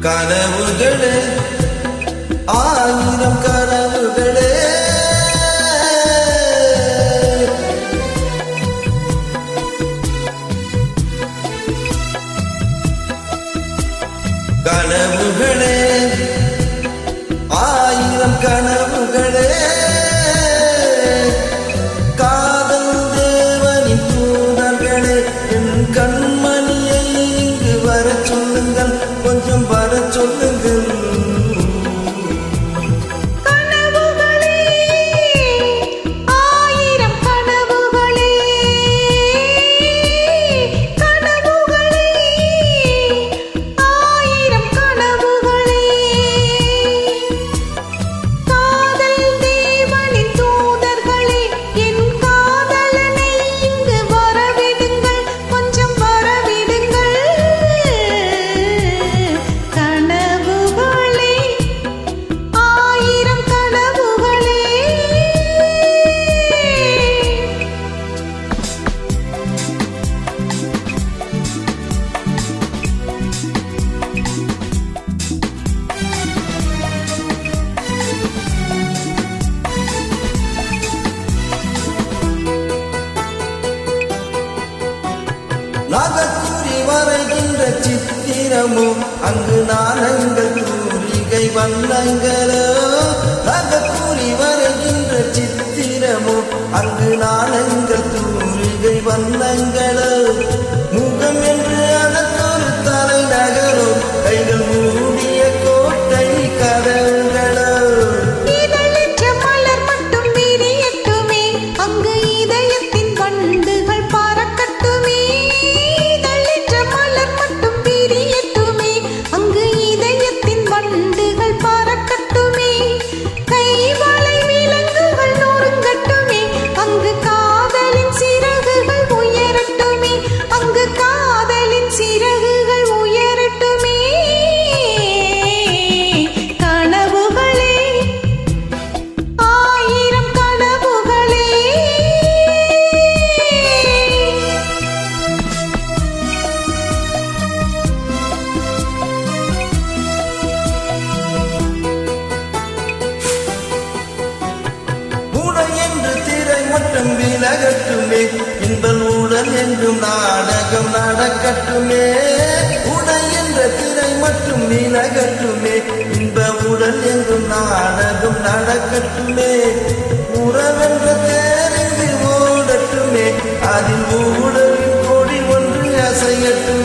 கனவுகளே ஆயிரம் கனவுகளே கனவுகளே ஆயிரம் கனவுகளே காதல் தேவனின் தூதர்களே என் கண்மணியை இங்கு வர சொல்லுங்கள் கொஞ்சம் வர சொல்லுங்கள் நாகக்கூறி வரைகின்ற சித்திரமோ அங்கு நாணங்கள் தூரிகை வண்ணங்களோ நாகக்கூறி வரைகின்ற சித்திரமோ அங்கு நாணங்கள் தூரிகை வண்ணங்களோ முகம் என்று அதற்கொரு தலைநகரோ கைகள் மூடிய கோட்டை கதவுகளோ மட்டும் விலகட்டுமே இன்பல் உடல் என்றும் நாடகம் நடக்கட்டுமே உடை என்ற திரை மட்டும் விலகட்டுமே இன்ப உடல் என்றும் நாடகம் நடக்கட்டுமே உறவென்ற தேரின்றி ஓடட்டுமே அதில் உடலின் கொடி ஒன்று அசையட்டுமே